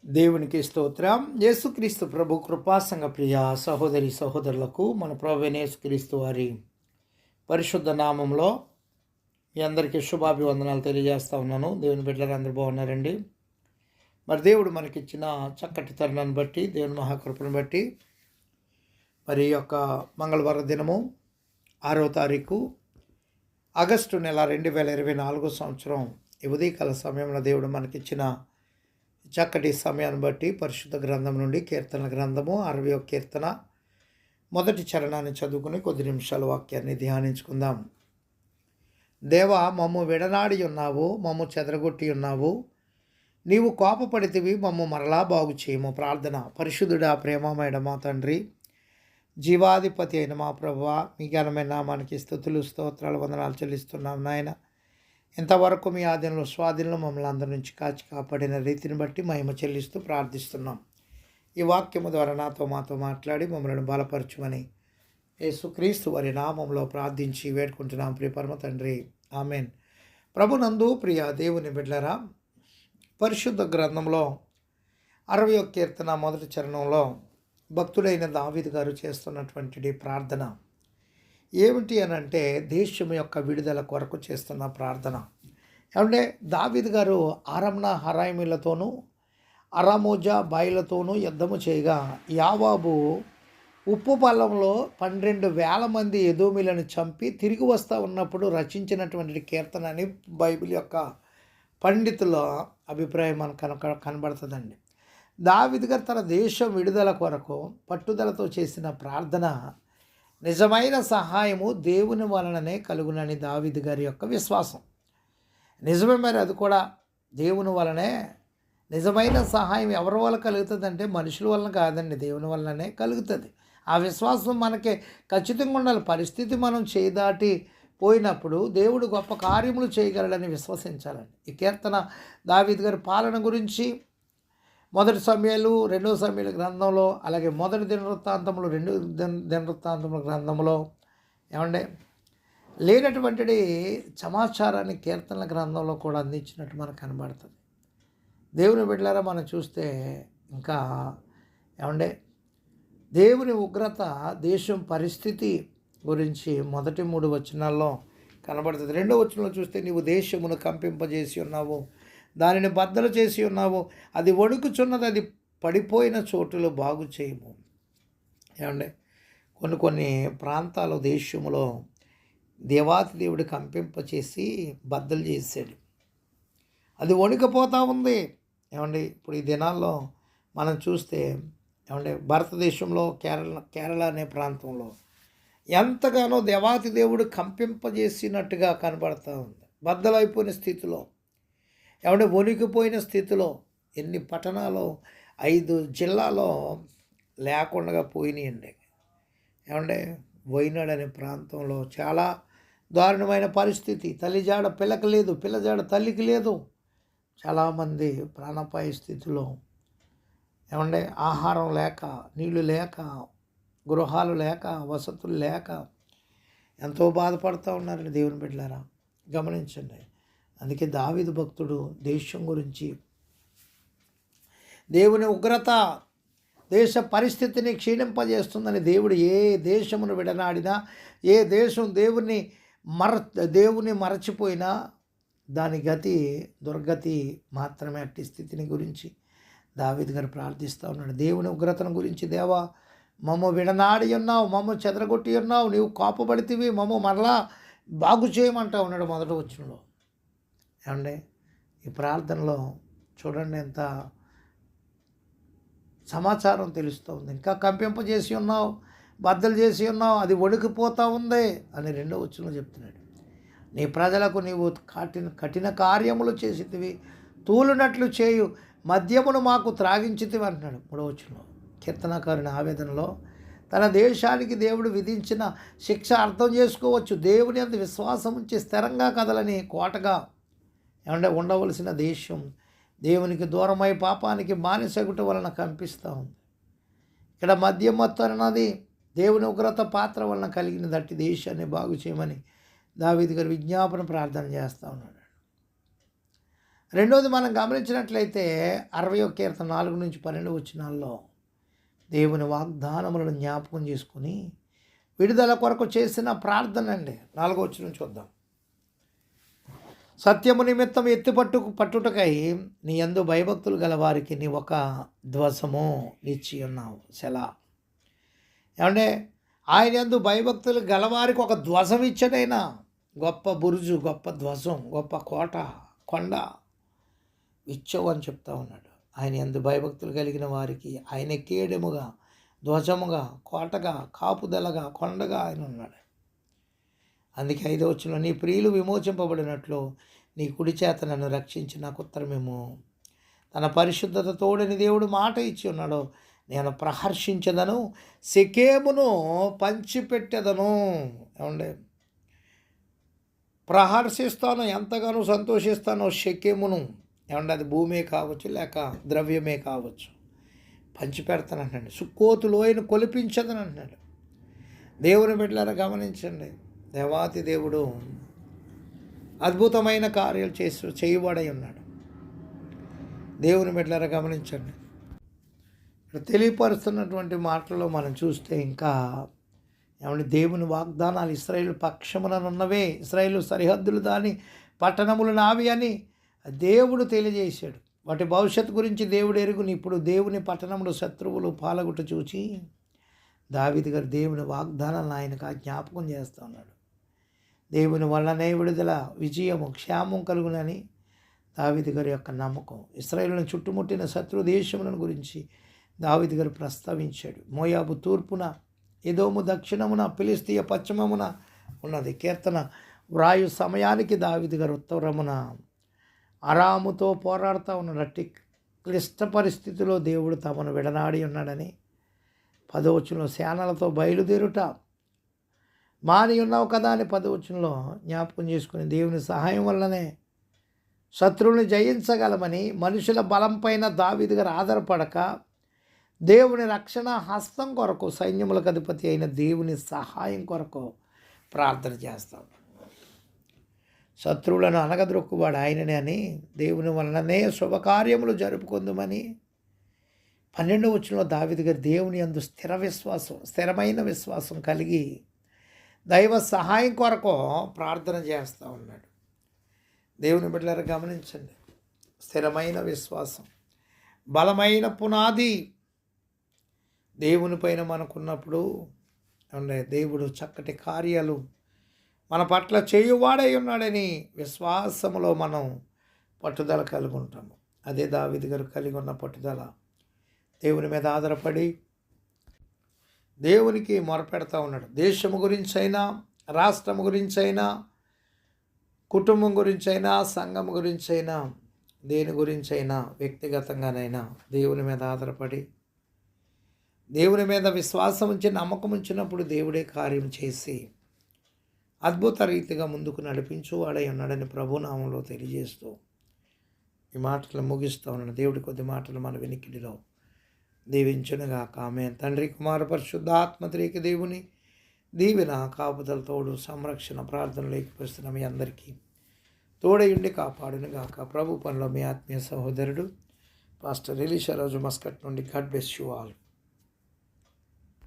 దేవునికి స్తోత్రం. యేసుక్రీస్తు ప్రభు కృపాసంగ ప్రియ సహోదరి సహోదరులకు మన ప్రభువైన యేసుక్రీస్తు వారి పరిశుద్ధ నామంలో మీ అందరికీ శుభాభివందనాలు తెలియజేస్తా ఉన్నాను. దేవుని బిడ్డలు అందరూ బాగున్నారండి. మరి దేవుడు మనకిచ్చిన చక్కటి తరుణాన్ని బట్టి, దేవుని మహాకృపను బట్టి మరి యొక్క మంగళవారం దినము 6వ తారీఖు ఆగస్టు నెల 2024 సంవత్సరం ఈ ఉదయకాల సమయంలో దేవుడు మనకిచ్చిన చక్కటి సమయాన్ని బట్టి పరిశుద్ధ గ్రంథం నుండి కీర్తన గ్రంథము 61 కీర్తన మొదటి చరణాన్ని చదువుకుని కొద్ది నిమిషాల వాక్యాన్ని ధ్యానించుకుందాం. దేవా, మమ్ము విడనాడి ఉన్నావు, మమ్ము చెదరగొట్టి ఉన్నావు, నీవు కోపపడితివి, మమ్ము మరలా బాగు చేయము. ప్రార్థన. పరిశుద్ధుడా, ప్రేమమైన మా తండ్రి, జీవాధిపతి అయిన మా ప్రభువా, మీ ఘనమైన నామానికి స్తుతులు స్తోత్రాలు వందనాలు చెల్లిస్తున్నాం నాయన. ఇంతవరకు మీ ఆధీనంలో స్వాధీనంలో మమ్మల్ని అందరి నుంచి కాచి కాపాడిన రీతిని బట్టి మహిమ చెల్లిస్తూ ప్రార్థిస్తున్నాం. ఈ వాక్యము ద్వారా మాతో మాట్లాడి మమ్మల్ని బలపరచుమని యేసుక్రీస్తు వారి నామంలో ప్రార్థించి వేడుకుంటున్నాం. ప్రియ పరమ తండ్రి, ఆమెన్. ప్రభునందు ప్రియ దేవుని బిడ్డలారా, పరిశుద్ధ గ్రంథంలో 61 కీర్తన మొదటి చరణంలో భక్తుడైన దావీదు గారు చేస్తున్నటువంటి ప్రార్థన ఏమిటి అని అంటే, దేశం యొక్క విడుదల కొరకు చేస్తున్న ప్రార్థన. ఏమంటే దావీదు గారు ఆరమ్నా హరాయిమీలతోనూ అరామోజా బాయిలతోనూ యుద్ధము చేయగా యావాబు ఉప్పు పల్లంలో 12,000 మంది ఎదోమీలను చంపి తిరిగి వస్తూ ఉన్నప్పుడు రచించినటువంటి కీర్తన అని బైబిల్ యొక్క పండితుల అభిప్రాయం మనకు కనబడుతుందండి. దావీదు గారు తన దేశం విడుదల కొరకు పట్టుదలతో చేసిన ప్రార్థన నిజమైన సహాయము దేవుని వలననే కలుగునని దావీదు గారి యొక్క విశ్వాసం. నిజమే. మరి అది కూడా దేవుని వలనే. నిజమైన సహాయం ఎవరి వల్ల కలుగుతుంది అంటే మనుషుల వలన కాదండి, దేవుని వలననే కలుగుతుంది. ఆ విశ్వాసం మనకి ఖచ్చితంగా ఉండాలి. పరిస్థితి మనం చేయదాటి పోయినప్పుడు దేవుడు గొప్ప కార్యములు చేయగలడని విశ్వసించాలండి. ఈ కీర్తన దావీదు గారి పాలన గురించి మొదటి సమయాలు, 2వ సమయాల గ్రంథంలో, అలాగే మొదటి దినవృత్తాంతంలో, 2 దినవృత్తాంతముల గ్రంథంలో ఏమంటే లేనటువంటి సమాచారాన్ని కీర్తనల గ్రంథంలో కూడా అందించినట్టు మనకు కనబడుతుంది. దేవుని బిడ్డలారా, మనం చూస్తే ఇంకా ఏమంటే దేవుని ఉగ్రత దేశం పరిస్థితి గురించి మొదటి 3 వచనాల్లో కనబడుతుంది. 2వ వచనంలో చూస్తే, నీవు దేశమును కంపింపజేసి ఉన్నావు, దానిని బద్దలు చేసి ఉన్నావు, అది వణుకుచున్నది, అది పడిపోయిన చోటులో బాగు చేయము. ఏమండి, కొన్ని ప్రాంతాలు దేశంలో దేవాతి దేవుడు కంపింపచేసి బద్దలు చేశాడు. అది వణికిపోతూ ఉంది. ఏమండి, ఇప్పుడు ఈ దినాల్లో మనం చూస్తే ఏమంటే భారతదేశంలో కేరళ అనే ప్రాంతంలో ఎంతగానో దేవాతి దేవుడు కంపింపజేసినట్టుగా కనబడుతూ ఉంది. బద్దలైపోయిన స్థితిలో, ఏమంటే వణికిపోయిన స్థితిలో ఎన్ని పట్టణాలు 5 జిల్లాలో లేకుండా పోయినాయండి. ఏమంటే వైనాడ్ అనే ప్రాంతంలో చాలా దారుణమైన పరిస్థితి. తల్లిజాడ పిల్లకి లేదు, పిల్లజాడ తల్లికి లేదు. చాలామంది ప్రాణాపాయ స్థితిలో, ఏమంటే ఆహారం లేక, నీళ్లు లేక, గృహాలు లేక, వసతులు లేక ఎంతో బాధపడుతూ ఉన్నారండి. దేవుని బిడ్డలారా, గమనించండి. అందుకే దావీదు భక్తుడు దేశం గురించి, దేవుని ఉగ్రత దేశ పరిస్థితిని క్షీణింపజేస్తుందని, దేవుడు ఏ దేశమును విడనాడినా, ఏ దేశం దేవుని మరచిపోయినా దాని గతి దుర్గతి మాత్రమే. అట్టి స్థితిని గురించి దావీదు గారు ప్రార్థిస్తూ ఉన్నాడు. దేవుని ఉగ్రతను గురించి, దేవా, మమ్మ విడనాడి ఉన్నావు, మమ్మ చెదరగొట్టి ఉన్నావు, నీవు కోపపడితివి, మమ్మ మరలా బాగు చేయమంటా ఉన్నాడు మొదటి వచనంలో. ఏమండి, ఈ ప్రార్థనలో చూడండి ఎంత సమాచారం తెలుస్తుంది. ఇంకా కంపింపజేసి ఉన్నావు, బద్దలు చేసి ఉన్నావు, అది వణికిపోతూ ఉంది అని 2వ వచనంలో చెప్తున్నాడు. నీ ప్రజలకు నీవు కఠిన కార్యములు చేసితివి, తూలునట్లు చేయు మద్యమును మాకు త్రాగించితివి అంటున్నాడు 3వ వచనంలో. కీర్తనకారుని ఆవేదనలో తన దేశానికి దేవుడు విధించిన శిక్ష అర్థం చేసుకోవచ్చు. దేవుని అంత విశ్వాసం ఉంచి స్థిరంగా కదలని కోటగా ఏమంటే ఉండవలసిన దేశం దేవునికి దూరమై పాపానికి బానిసగుట వలన కనిపిస్తూ ఉంది. ఇక్కడ మద్యమత్తు అన్నది దేవుని ఉగ్రత పాత్ర వలన కలిగిన దట్టి దేశాన్ని బాగు చేయమని దావీదు గారు విజ్ఞాపన ప్రార్థన చేస్తూ ఉన్నాడు. రెండోది మనం గమనించినట్లయితే 60వ కీర్తన 4-12 వచనాల్లో దేవుని వాగ్దానములను జ్ఞాపకం చేసుకుని విడుదల కొరకు చేసిన ప్రార్థన అండి. 4వ వచనం చూద్దాం. సత్యము నిమిత్తం పట్టుటకై నీ యందు భయభక్తులు గల వారికి నీ ఒక ధ్వజము ఇచ్చి ఉన్నావు. సెలా. ఏమంటే ఆయన యందు భయభక్తులు గలవారికి ఒక ధ్వజం ఇచ్చాడైనా. గొప్ప బురుజు, గొప్ప ధ్వజం, గొప్ప కోట, కొండ ఇచ్చవు అని చెప్తా ఉన్నాడు. ఆయన యందు భయభక్తులు కలిగిన వారికి ఆయన కేడెముగా, ధ్వజముగా, కోటగా, కాపుదలగా, కొండగా ఆయన ఉన్నాడు. అందుకే 5వ వచనంలో నీ ప్రియులు విమోచింపబడినట్లు నీ కుడి చేత నన్ను రక్షించి నాకు ఉత్తరమేమో. తన పరిశుద్ధత తోడని దేవుడు మాట ఇచ్చి ఉన్నాడు. నేను ప్రహర్షించదను, షెకెమును పంచిపెట్టెదను. ఏమండే ప్రహర్షిస్తాను, ఎంతగానో సంతోషిస్తాను షెకెమును. ఏమంటే అది భూమే కావచ్చు, లేక ద్రవ్యమే కావచ్చు, పంచిపెడతాను అంటున్నాడు. సుక్కోతు లోయను కొలిపించదని అంటున్నాడు. దేవుని బిడ్డలారా గమనించండి, దేవాతి దేవుడు అద్భుతమైన కార్యాలు చేయబడి ఉన్నాడు. దేవుని బిడ్డలారా గమనించండి. ఇక్కడ తెలియపరుస్తున్నటువంటి మాటల్లో మనం చూస్తే ఇంకా ఏమంటే దేవుని వాగ్దానాలు ఇశ్రాయేలు పక్షముననున్నవే, ఇశ్రాయేలు సరిహద్దులు దాని పట్టణములు నావి అని దేవుడు తెలియజేశాడు. వాటి భవిష్యత్తు గురించి దేవుడు ఎరుగుని. ఇప్పుడు దేవుని పట్టణంలో శత్రువులు పాలగుట చూచి దావీదు గారు దేవుని వాగ్దానాలను ఆయనకు జ్ఞాపకం చేస్తూ ఉన్నాడు. దేవుని వల్లనే విడుదల, విజయము, క్షేమం కలుగునని దావీదు గారి యొక్క నమ్మకం. ఇశ్రాయేలును చుట్టుముట్టిన శత్రు దేశములను గురించి దావీదు గారు ప్రస్తావించాడు. మోయాబు తూర్పున, ఎదోము దక్షిణమున, ఫిలిష్తీయ పశ్చిమమున ఉన్నది. కీర్తన వ్రాయు సమయానికి దావీదు గారు ఉత్తరమున అరాముతో పోరాడుతూ ఉన్నాడు. అట్టి క్లిష్ట పరిస్థితిలో దేవుడు తమను విడనాడి ఉన్నాడని 10వ వచనంలో సేనలతో బయలుదేరుట మాని ఉన్నావు కదా అని 10వ వచనంలో జ్ఞాపకం చేసుకుని దేవుని సహాయం వల్లనే శత్రువుని జయించగలమని మనుషుల బలం పైన దావీదు గారు ఆధారపడక దేవుని రక్షణ హస్తం కొరకు, సైన్యములకు అధిపతి అయిన దేవుని సహాయం కొరకు ప్రార్థన చేస్తాం. శత్రువులను అనగదొక్కువాడు ఆయననే అని దేవుని వలననే శుభకార్యములు జరుపుకుందామని 12వ వచనంలో దావీదు గారు దేవుని యందు స్థిరమైన విశ్వాసం కలిగి దైవ సహాయం కొరకు ప్రార్థన చేస్తూ ఉన్నాడు. దేవుని బిడ్డలారా గమనించండి, స్థిరమైన విశ్వాసం, బలమైన పునాది దేవుని పైన మనకున్నప్పుడు దేవుడు చక్కటి కార్యాలు మన పట్ల చేయువాడై ఉన్నాడని విశ్వాసములో మనం పట్టుదల కలిగి ఉంటాము. అదే దావీదు గారు కలిగి ఉన్న పట్టుదల. దేవుని మీద ఆధారపడి దేవునికి మొరపెడతా ఉన్నాడు. దేశము గురించైనా, రాష్ట్రము గురించైనా, కుటుంబం గురించైనా, సంఘం గురించైనా, దేని గురించైనా, వ్యక్తిగతంగానైనా దేవుని మీద ఆధారపడి దేవుని మీద విశ్వాసం ఉంచి నమ్మకం ఉంచినప్పుడు దేవుడే కార్యం చేసి అద్భుత రీతిగా ముందుకు నడిపించువాడై ఉన్నాడని ప్రభునామంలో తెలియజేస్తూ ఈ మాటలు ముగిస్తూ ఉన్నాడు. దేవుడి కొద్ది మాటలు మన వెనికిడిలో దీవించునుగాక. ఆమేన్. తండ్రి, కుమార, పరిశుద్ధాత్మ త్రియేక దేవుని దీవెన, కాపుదల, తోడు, సంరక్షణ ప్రార్థనలు ఏకపరుస్తున్న మీ అందరికీ తోడయుండి కాపాడునుగాక. ప్రభు పనిలో మీ ఆత్మీయ సహోదరుడు పాస్టర్ ఎలీషా రాజు మస్కట్ నుండి. God bless you all.